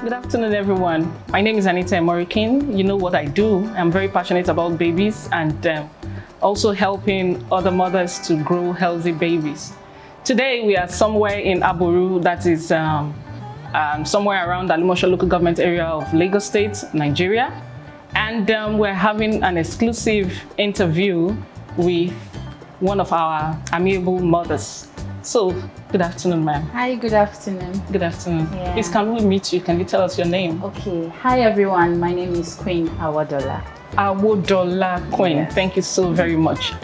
Good afternoon, everyone. My name is Anita Morikin. You know what I do. I'm very passionate about babies and also helping other mothers to grow healthy babies. Today, we are somewhere in Aboru, that is somewhere around the Alimosho local government area of Lagos State, Nigeria. And we're having an exclusive interview with one of our amiable mothers. So, good afternoon, ma'am. Hi, good afternoon. Good afternoon. Yeah. Please, can we meet you? Can you tell us your name? Okay. Hi, everyone. My name is Queen Awodola. Awodola Queen. Yes. Thank you so very much.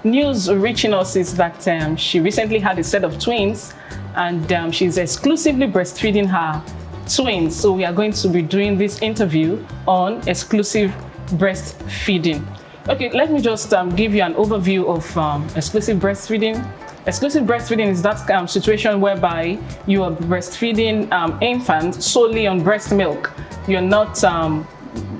News reaching us is that she recently had a set of twins and she's exclusively breastfeeding her twins. So we are going to be doing this interview on exclusive breastfeeding. Okay, let me just give you an overview of exclusive breastfeeding. Exclusive breastfeeding is that situation whereby you are breastfeeding infants solely on breast milk. You're not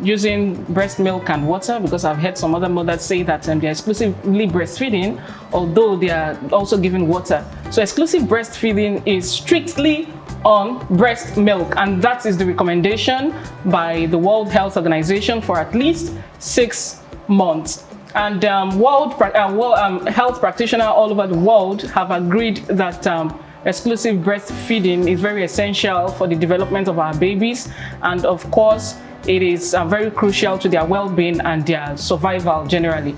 using breast milk and water, because I've heard some other mothers say that they're exclusively breastfeeding, although they are also giving water. So exclusive breastfeeding is strictly on breast milk, and that is the recommendation by the World Health Organization for at least 6 months. And health practitioners all over the world have agreed that exclusive breastfeeding is very essential for the development of our babies, and of course it is very crucial to their well-being and their survival generally.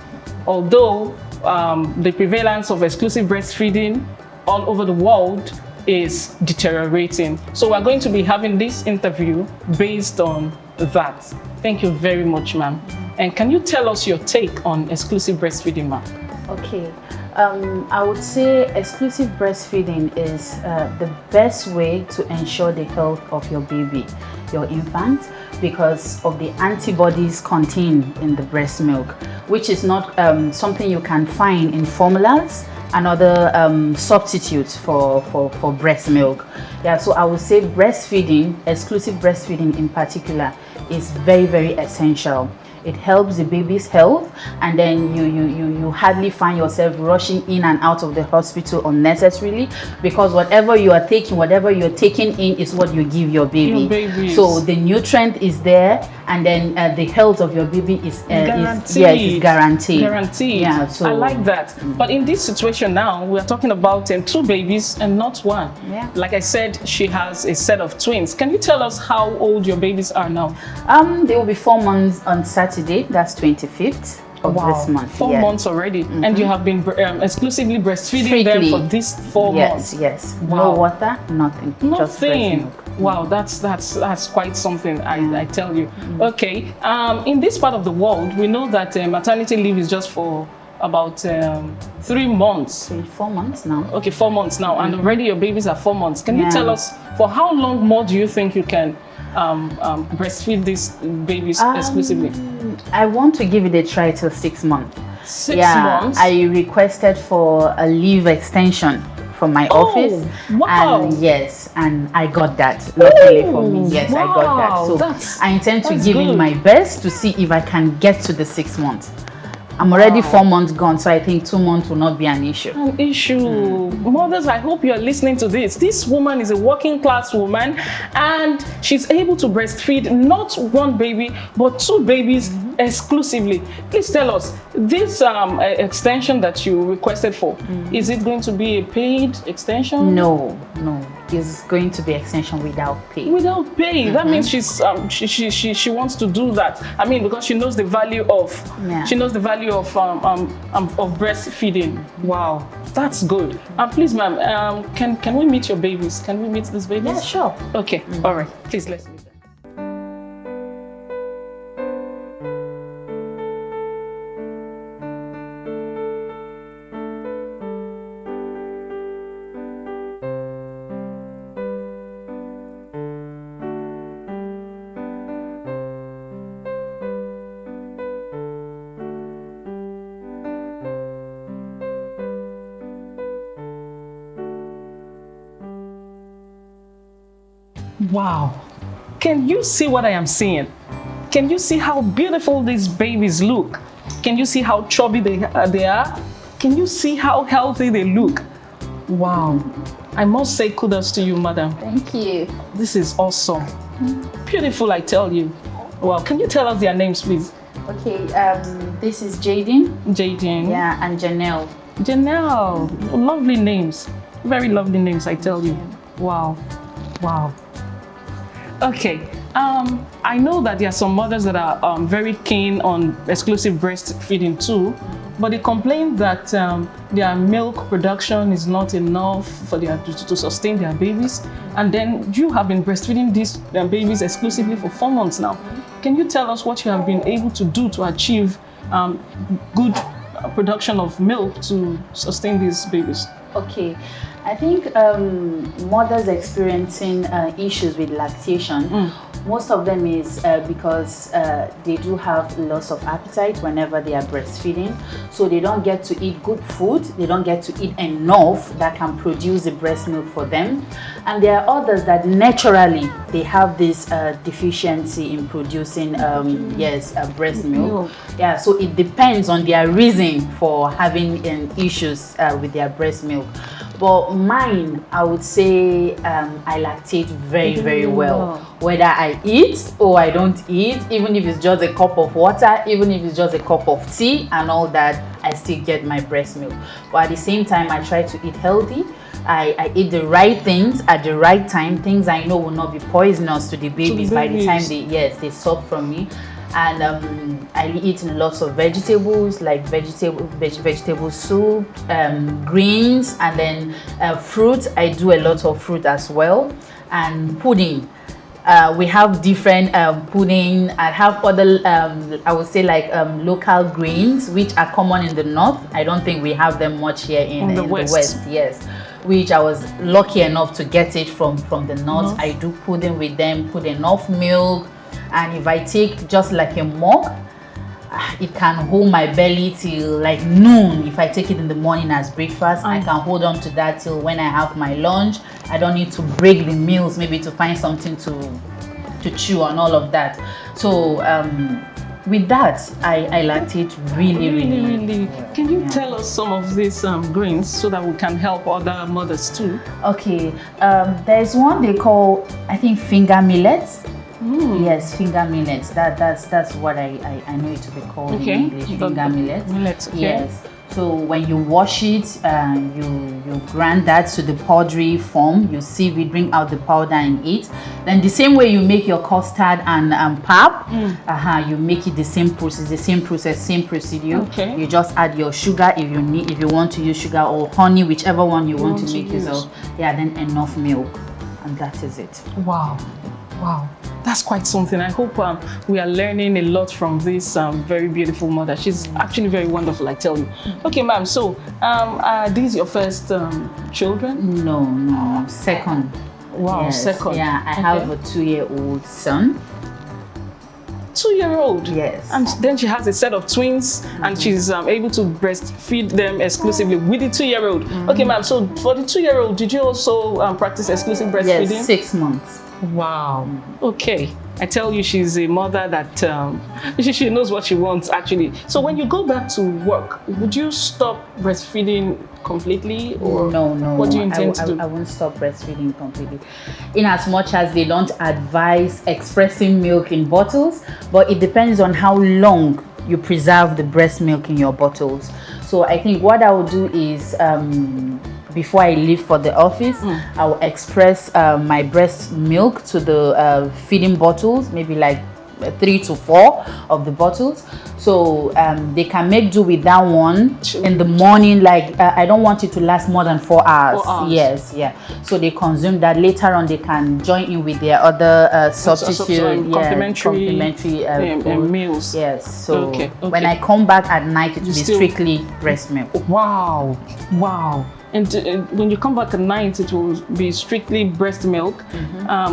Although the prevalence of exclusive breastfeeding all over the world is deteriorating. So we're going to be having this interview based on that. Thank you very much, ma'am. And can you tell us your take on exclusive breastfeeding, ma'am? Okay. I would say exclusive breastfeeding is the best way to ensure the health of your baby, your infant, because of the antibodies contained in the breast milk, which is not something you can find in formulas and other substitutes for breast milk. Yeah, so I would say breastfeeding, exclusive breastfeeding in particular, is very, very essential. It helps the baby's health, and then you hardly find yourself rushing in and out of the hospital unnecessarily, because whatever you're taking in is what you give your baby. So the nutrient is there, and then the health of your baby is guaranteed. Guaranteed. Yeah, so I like that. But in this situation now, we're talking about 2 babies and not 1. Yeah. Like I said, she has a set of twins. Can you tell us how old your babies are now? They will be 4 months on Saturday. That's 25th of this month. 4 months already. And you have been exclusively breastfeeding them for these 4 months. Yes. Wow. No water, nothing. Just breast milk. Wow, that's quite something, I tell you. Okay, in this part of the world, we know that maternity leave is just for about 3 months. 4 months now. Okay, 4 months now, and already your babies are 4 months. Can you tell us, for how long more do you think you can breastfeed these babies exclusively? I want to give it a try till 6 months. 6 months? I requested for a leave extension from my office. Wow. And yes, and I got that. Luckily for me, yes, I got that. So I intend to give it my best to see if I can get to the 6 months. I'm already 4 months gone, so I think 2 months will not be an issue. Mothers, I hope you're listening to this. This woman is a working class woman, and she's able to breastfeed not 1 baby, but 2 babies exclusively. Please tell us, this extension that you requested for, is it going to be a paid extension? No. It's going to be extension without pay. Without pay. That means she wants to do that. I mean, because she knows the value of breastfeeding. Wow, that's good. Please, ma'am, can we meet your babies? Can we meet these babies? Yeah, sure. Okay. All right. Please, let's meet them. Wow, can you see what I am seeing? Can you see how beautiful these babies look? Can you see how chubby they are? Can you see how healthy they look? Wow, I must say kudos to you, madam. Thank you. This is awesome. Beautiful, I tell you. Well, can you tell us their names, please? Okay, this is Jaden. Jaden. Yeah, and Janelle. Janelle. Lovely names. Very lovely names, I tell you. Wow. Wow. Okay. I know that there are some mothers that are very keen on exclusive breastfeeding too, but they complain that their milk production is not enough for their to sustain their babies. And then you have been breastfeeding these babies exclusively for 4 months now. Can you tell us what you have been able to do to achieve good production of milk to sustain these babies? Okay, I think mothers experiencing issues with lactation, most of them is because they do have loss of appetite whenever they are breastfeeding. So they don't get to eat good food, they don't get to eat enough that can produce the breast milk for them. And there are others that naturally they have this deficiency in producing breast milk. Yeah, so it depends on their reason for having issues with their breast milk. But mine, I would say I lactate very, very well. Whether I eat or I don't eat, even if it's just a cup of water, even if it's just a cup of tea and all that, I still get my breast milk. But at the same time, I try to eat healthy. I eat the right things at the right time, things I know will not be poisonous to the babies by the time they suck from me. And I eat lots of vegetables, like vegetable soup, greens, and then fruit. I do a lot of fruit as well, and pudding. We have different pudding. I have other, I would say like local grains, which are common in the north. I don't think we have them much here in the west. Yes, which I was lucky enough to get it from the north. I do pudding with them, put enough milk. And if I take just like a mug, it can hold my belly till like noon. If I take it in the morning as breakfast, I can hold on to that till when I have my lunch. I don't need to break the meals, maybe to find something to chew and all of that. So with that, I lactate really. Can you tell us some of these grains so that we can help other mothers too? Okay, there's one they call, I think, finger millets. Yes, finger millets. That's what I know it to be called in English. Finger millets. Okay. Yes. So when you wash it, you grind that to the powdery form. You sieve it, bring out the powder and eat. Then the same way you make your custard and pap, you make it the same process, same procedure. Okay. You just add your sugar if you want to use sugar, or honey, whichever one you want to make yourself. Yeah, then enough milk, and that is it. Wow. That's quite something. I hope we are learning a lot from this very beautiful mother. She's actually very wonderful, I tell you. Okay, ma'am, so are these your first children? No, second. Wow, yes. Second. Yeah, I have a 2-year-old son. 2-year-old? Yes. And then she has a set of twins, and she's able to breastfeed them exclusively with the 2-year-old. Okay, ma'am, so for the 2-year-old, did you also practice exclusive breastfeeding? Yes, 6 months. Wow. Okay. I tell you, she's a mother that she knows what she wants, actually. So when you go back to work, would you stop breastfeeding completely, or no? What do you intend to do? I won't stop breastfeeding completely, in as much as they don't advise expressing milk in bottles, but it depends on how long you preserve the breast milk in your bottles. So I think what I will do is, before I leave for the office, I will express my breast milk to the feeding bottles, maybe like 3 to 4 of the bottles. So they can make do with that one in the morning. Like I don't want it to last more than 4 hours. 4 hours. Yes, yeah. So they consume that. Later on, they can join in with their other substitute, complementary meals. Yes. So when I come back at night, it will be strictly breast milk. Wow. And when you come back at night, it will be strictly breast milk.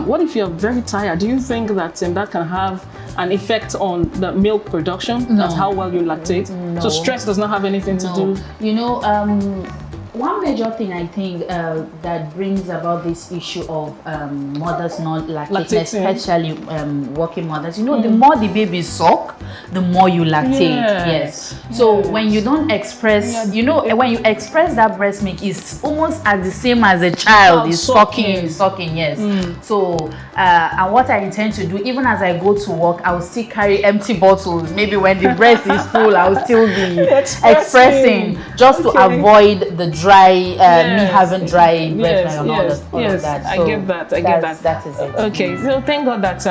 What if you're very tired? Do you think that that can have an effect on the milk production? No. That's how well you lactate? No. So stress does not have anything to do? You know, One major thing I think that brings about this issue of mothers not lactating, especially working mothers. You know, the more the baby suck, the more you lactate. Yes. So when you don't express, you know, when you express that breast milk, it's almost as the same as a child is sucking. Yes. So and what I intend to do, even as I go to work, I will still carry empty bottles. Maybe when the breast is full, I will still be expressing just to avoid the dry, me having dry breast milk and all of that. So I get that. I get that. That is it. Okay, so thank God that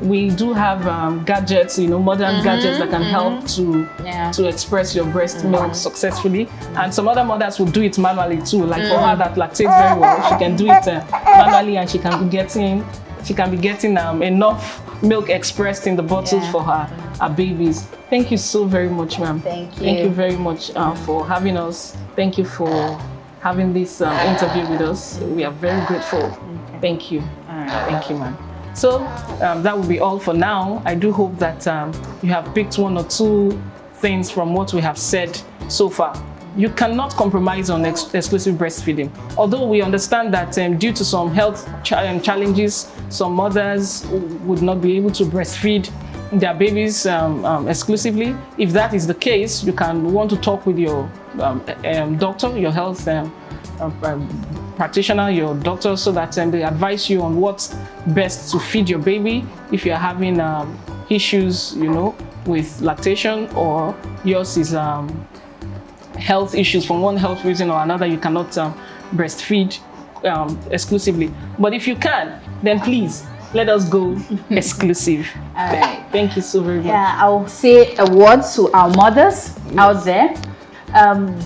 we do have gadgets, you know, modern gadgets that can help to express your breast milk successfully. And some other mothers will do it manually too. Like for her that lactates very well, she can do it manually, and she can be getting enough milk expressed in the bottles for her babies. Thank you so very much, ma'am. Thank you. Thank you very much for having us. Thank you for having this interview with us. We are very grateful. Thank you. Thank you, ma'am. So that will be all for now. I do hope that you have picked one or two things from what we have said so far. You cannot compromise on exclusive breastfeeding. Although we understand that due to some health challenges, some mothers would not be able to breastfeed their babies exclusively. If that is the case, you can want to talk with your doctor, your health practitioner, your doctor, so that they advise you on what's best to feed your baby. If you're having issues, you know, with lactation, or yours is health issues from one health reason or another, you cannot breastfeed exclusively. But if you can, then please let us go exclusive. All right. Thank you so very much. Yeah, I'll say a word to our mothers out there.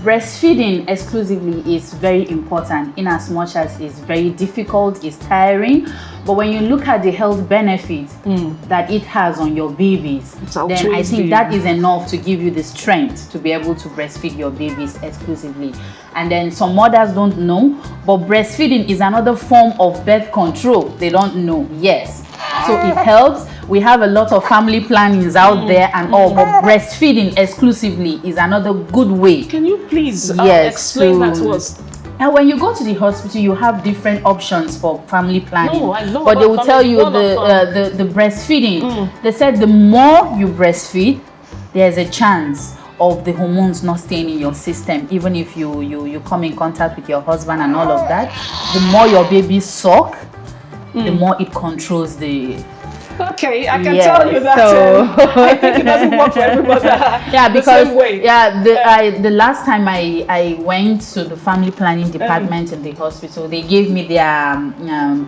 Breastfeeding exclusively is very important, in as much as it's very difficult, it's tiring. But when you look at the health benefits that it has on your babies, then I think that is enough to give you the strength to be able to breastfeed your babies exclusively. And then some mothers don't know, but breastfeeding is another form of birth control. They don't know. Yes. So it helps. We have a lot of family plannings out there and all, but breastfeeding exclusively is another good way. Can you please explain that to us? And when you go to the hospital, you have different options for family planning. No, I know, but they will tell you the breastfeeding. They said the more you breastfeed, there's a chance of the hormones not staying in your system. Even if you come in contact with your husband and all of that, the more your baby suck, the more it controls the... Okay, I can tell you that. So I think it doesn't work for everybody. Yeah, because the last time I went to the family planning department in the hospital, they gave me their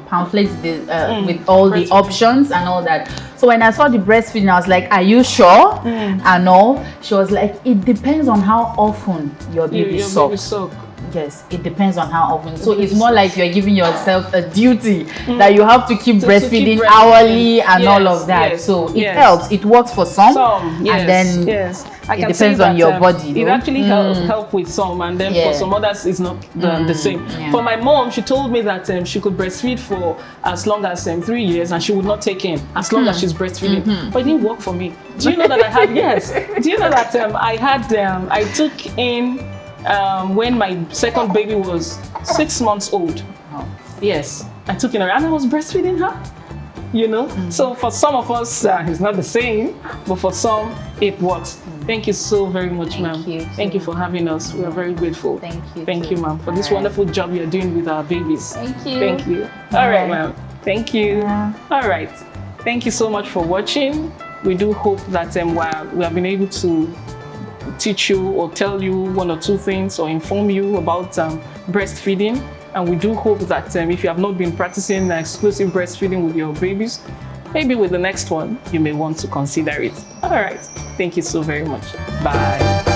pamphlets with all the options and all that. So when I saw the breastfeeding, I was like, "Are you sure?" And all, she was like, "It depends on how often your baby sucks." Yes, it depends on how often. So it's more like you're giving yourself a duty that you have to keep breastfeeding hourly and all of that. So it helps. It works for some and then it depends on your body. It actually help with some, and then for some others it's not the same. For my mom, she told me that she could breastfeed for as long as 3 years, and she would not take in as long as she's breastfeeding. But it didn't work for me. Do you know that I had? Do you know that I took in when my second baby was 6 months old. Yes, I took in her and I was breastfeeding her, you know. So for some of us it's not the same, but for some it works. Thank you so very much, ma'am. Thank you for having us. We are very grateful. Thank you, ma'am, for this wonderful job you're doing with our babies. Thank you. All right, ma'am. Thank you. All right. Thank you so much for watching. We do hope that we have been able to teach you or tell you one or two things or inform you about breastfeeding. And we do hope that if you have not been practicing exclusive breastfeeding with your babies, maybe with the next one, you may want to consider it. All right. Thank you so very much. Bye.